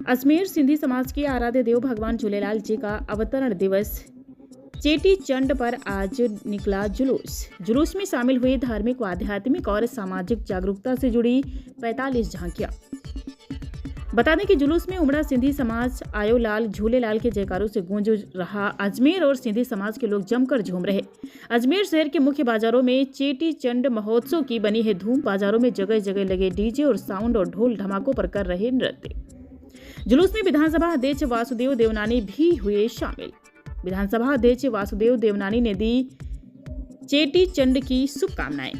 अजमेर सिंधी समाज के आराध्य देव भगवान झूलेलाल जी का अवतरण दिवस चेटी चंड पर आज निकला जुलूस में शामिल हुए धार्मिक व आध्यात्मिक और सामाजिक जागरूकता से जुड़ी 45 झांकियां। बता दें कि जुलूस में उमड़ा सिंधी समाज आयोलाल झूलेलाल के जयकारों से गूंज रहा। अजमेर और सिंधी समाज के लोग जमकर झूम रहे। अजमेर शहर के मुख्य बाजारों में चेटी चंड महोत्सव की बनी है धूम। बाजारों में जगह जगह लगे डीजे और साउंड और ढोल धमाकों पर कर रहे नृत्य। जुलूस में विधानसभा अध्यक्ष वासुदेव देवनानी भी हुए शामिल। विधानसभा अध्यक्ष वासुदेव देवनानी ने दी चेटी चंड की शुभकामनाएं।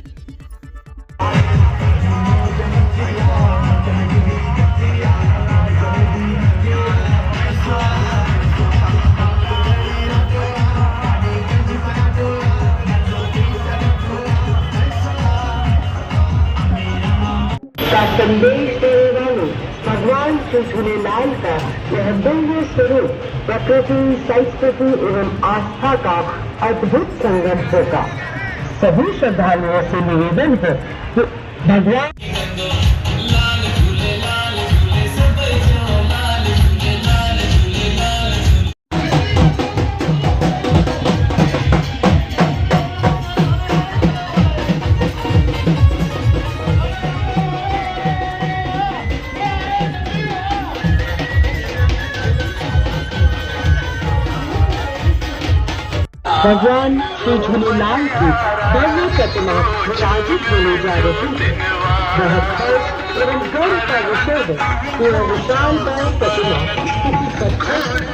संदेश देने वाले भगवान श्री झूलेलाल का यह दिव्य स्वरूप प्रकृति, संस्कृति एवं आस्था का अद्भुत संगम होगा। सभी श्रद्धालुओं से निवेदन है कि भगवान भगवान श्री झूलेलाल की भव्य प्रतिमा विराजित होने जा रही है। बहुत हर्ष एवं गर्व का विषय है कि यह विशालकाय प्रतिमा किसी पत्थर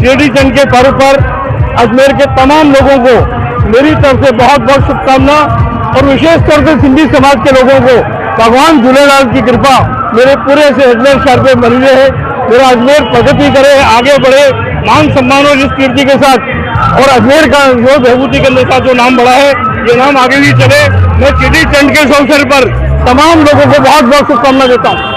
चेटी चंद के पर्व पर अजमेर के तमाम लोगों को मेरी तरफ से बहुत बहुत शुभकामना और विशेष तौर से सिंधी समाज के लोगों को भगवान झूलेलाल की कृपा मेरे पूरे से अजमेर शहर पे बनी रहे। मेरा अजमेर प्रगति करे, आगे बढ़े, मान सम्मान और इस कीर्ति के साथ, और अजमेर का जो विभूति के साथ जो नाम बढ़ा है ये नाम आगे भी चले। मैं चेटी चंद के इस अवसर पर तमाम लोगों को बहुत बहुत शुभकामना देता हूँ।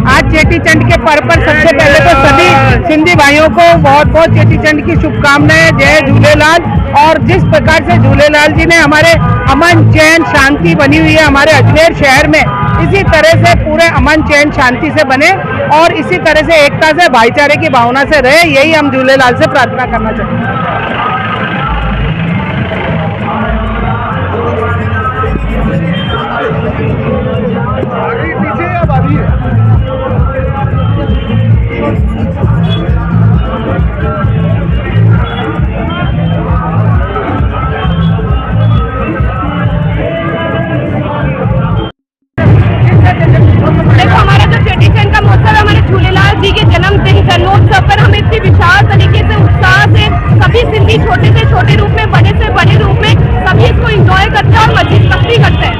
आज चेटी चंद के पर्व पर सबसे पहले तो सभी सिंधी भाइयों को बहुत बहुत चेटी चंद की शुभकामनाएं। जय झूलेलाल। और जिस प्रकार से झूलेलाल जी ने हमारे अमन चैन शांति बनी हुई है हमारे अजमेर शहर में, इसी तरह से पूरे अमन चैन शांति से बने और इसी तरह से एकता से भाईचारे की भावना से रहे, यही हम झूलेलाल से प्रार्थना करना चाहते हैं। देखो, हमारा जो चेटी चंद का महोत्सव है, हमारे झूलेलाल जी के जन्मदिन जन्मोत्सव पर हम इतनी विशाल तरीके से उत्साह से सभी सिंधी छोटे से छोटे रूप में, बड़े से बड़े रूप में सभी इसको एंजॉय करते हैं और मस्ती करते हैं।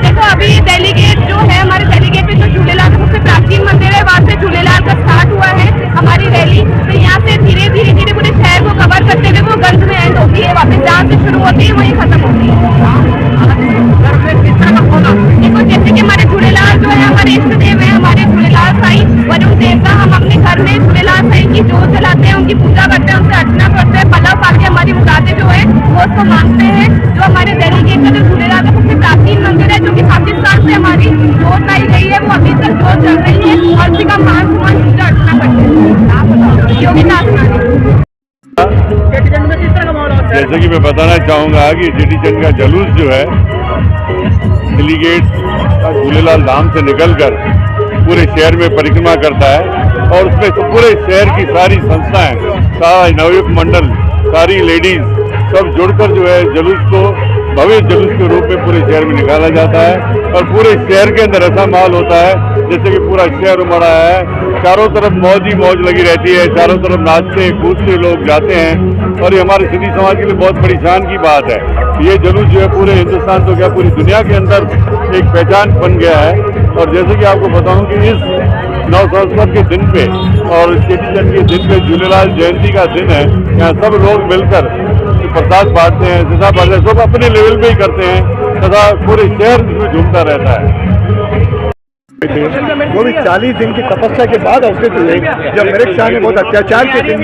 देखो, अभी डेलीगेट जो है, हमारे डेलीगेट पे जो झूलेलाल का सबसे प्राचीन मंदिर है, वहाँ से झूलेलाल का स्टार्ट हुआ है हमारी रैली। तो यहाँ से धीरे धीरे पूरे शहर को कवर करते हुए वो गंज में एंड होती है, वापस जहाँ से शुरू होती है वहीं खत्म होती है। देखो, जैसे कि हमारे झूलेलाल जो है हमारे इष्ट देव है, हमारे झूलेलाल साईं वरुण देवता, हम अपने घर में झूलेलाल साईं की जोत जलाते हैं, उनकी पूजा करते हैं, उनसे अर्चना करते हैं, पल्लव पाके हमारी मुरादें जो है वो उसको मांगते हैं। जो हमारे डेलीगेट का जो झूलेलाल का सबसे प्राचीन मंदिर है, जो कि 25 साल से हमारी जोत लाई गई है, वो अभी तक जोत जल रही है और उसी का मान सम्मान पूजा अर्चना करते हैं। योगिता जैसे कि मैं बताना चाहूँगा कि चेटी चंद का जुलूस जो है दिल्ली गेट झूलेलाल धाम से निकलकर पूरे शहर में परिक्रमा करता है और उसमें तो पूरे शहर की सारी संस्थाएं, सारा नवयुवक मंडल, सारी लेडीज सब जुड़कर जो है जुलूस को भव्य जुलूस के रूप में पूरे शहर में निकाला जाता है और पूरे शहर के अंदर ऐसा माहौल होता है जैसे कि पूरा शहर उमड़ा है, चारों तरफ मौज ही मौज लगी रहती है, चारों तरफ नाचते कूदते लोग जाते हैं और ये हमारे सिंधी समाज के लिए बहुत बड़ी शान की बात है। ये जुलूस जो है पूरे हिंदुस्तान तो क्या पूरी दुनिया के अंदर एक पहचान बन गया है। और जैसे कि आपको बताऊं कि इस नवसंवत्सर के दिन पे और चेटी चंद के दिन पे झूलेलाल जयंती का दिन है, यहाँ सब लोग मिलकर प्रसाद बांटते हैं, सदा बांटते हैं, सब अपने लेवल पे ही करते हैं तथा पूरे शहर इसमें झूमता रहता है। वो भी 40 दिन की तपस्या के बाद अवसर हुए, जब मेरे शाह ने बहुत अत्याचार के दिन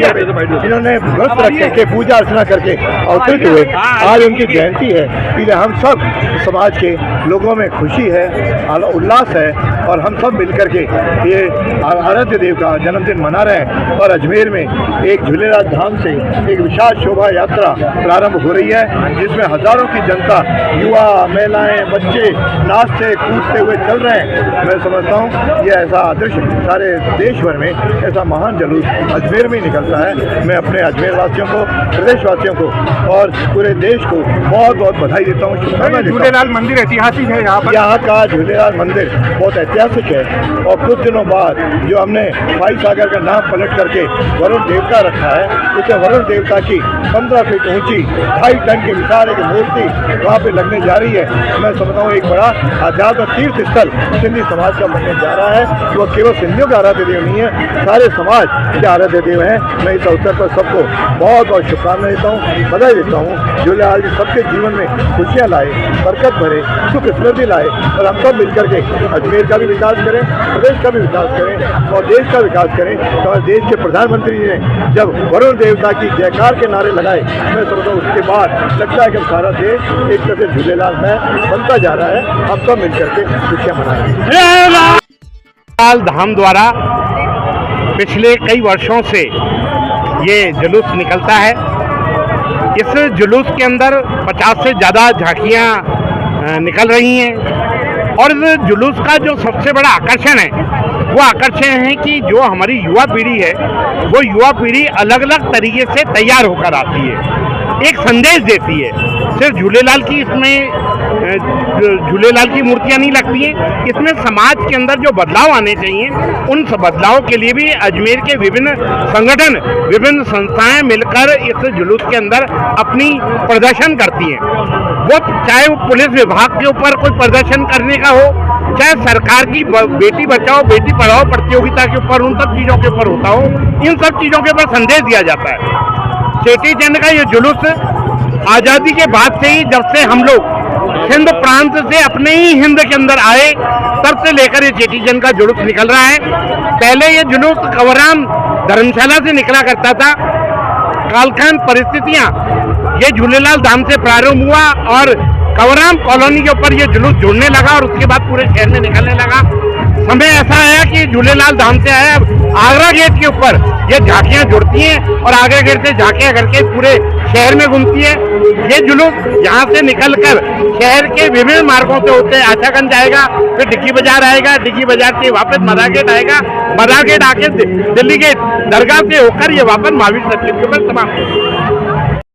इन्होंने व्रत रख के पूजा अर्चना करके अवसर हुए। आज उनकी जयंती है, इसलिए हम सब समाज के लोगों में खुशी है, उल्लास है और हम सब मिलकर के ये आराध्य देव का जन्मदिन मना रहे हैं। और अजमेर में एक झूलेलाल धाम से एक विशाल शोभा यात्रा प्रारंभ हो रही है, जिसमें हजारों की जनता, युवा, महिलाएं, बच्चे नाचते कूदते हुए चल रहे हैं। मैं समझता हूँ ये ऐसा दृश्य सारे देश भर में ऐसा महान जुलूस अजमेर में निकलता है। मैं अपने अजमेर वासियों को, प्रदेशवासियों को और पूरे देश को बहुत बहुत बधाई देता हूँ, शुभकामनाएं देता हूँ। झूलेलाल मंदिर ऐतिहासिक है, यहाँ का झूलेलाल मंदिर बहुत ऐतिहासिक है और कुछ दिनों बाद जो हमने भाई सागर का नाम पलट करके वरुण देवता रखा है, उसे वरुण देवता की 15 फीट ऊंची 2.5 टन की विशाल एक मूर्ति वहाँ पे लगने जा रही है। मैं समझता हूँ एक बड़ा आध्यात्म तीर्थ स्थल सिंधी समाज का बनने जा रहा है। वो केवल सिंधियों का आराध्य देव नहीं है, सारे समाज के आराध्य देव हैं। मैं इस अवसर पर सबको बहुत बहुत शुभकामनाएं देता हूँ, बधाई देता हूँ। झूलेलाल जी सबके जीवन में खुशियाँ लाए, बरकत भरे, सुख समृद्धि लाए और हम सब मिलकर के अजमेर का भी विकास करें, प्रदेश का भी विकास करें और देश का विकास करें। तो देश के प्रधानमंत्री जी ने जब वरुण देवता की जयकार के नारे लगाए, मैं समझता हूँ उसके बाद लगता है कि सारा देश एक तरह से झूलेलाल में बनता जा रहा है। हम सब मिलकर के खुशियाँ मनाएं। झूलेलाल धाम द्वारा पिछले कई वर्षों से ये जुलूस निकलता है। इस जुलूस के अंदर 50 से ज़्यादा झांकियाँ निकल रही हैं और इस जुलूस का जो सबसे बड़ा आकर्षण है वो आकर्षण है कि जो हमारी युवा पीढ़ी है वो युवा पीढ़ी अलग अलग तरीके से तैयार होकर आती है। एक संदेश देती है। सिर्फ झूलेलाल की इसमें झूलेलाल की मूर्तियां नहीं लगती हैं, इसमें समाज के अंदर जो बदलाव आने चाहिए उन बदलाव के लिए भी अजमेर के विभिन्न संगठन, विभिन्न संस्थाएं मिलकर इस जुलूस के अंदर अपनी प्रदर्शन करती हैं। वो चाहे वो पुलिस विभाग के ऊपर कोई प्रदर्शन करने का हो, चाहे सरकार की बेटी बचाओ बेटी पढ़ाओ प्रतियोगिता के ऊपर, उन सब चीजों के ऊपर होता हो, इन सब चीजों के ऊपर संदेश दिया जाता है। चेटी चंड का ये जुलूस आजादी के बाद से ही, जब से हम लोग सिंध प्रांत से अपने ही हिंद के अंदर आए, तब से लेकर ये चेटी चंड का जुलूस निकल रहा है। पहले ये जुलूस कंवराम धर्मशाला से निकला करता था। कालखंड परिस्थितियां ये झूलेलाल धाम से प्रारंभ हुआ और कंवराम कॉलोनी के ऊपर ये जुलूस जुड़ने लगा और उसके बाद पूरे शहर में निकलने लगा। समय ऐसा आया कि झूलेलाल धाम से आया, आगरा गेट के ऊपर ये झांकियां जुड़ती हैं और आगरा गेट से झांकियां करके पूरे शहर में घूमती है। ये जुलूस यहाँ से निकलकर शहर के विभिन्न मार्गों से होते आशागंज जाएगा, फिर डिग्गी बाजार आएगा, डिग्गी बाजार से वापस मदा गेट आएगा, मदा गेट आके दिल्ली गेट दरगाह से होकर ये वापस महावीर सर्किट के ऊपर समाप्त होगा।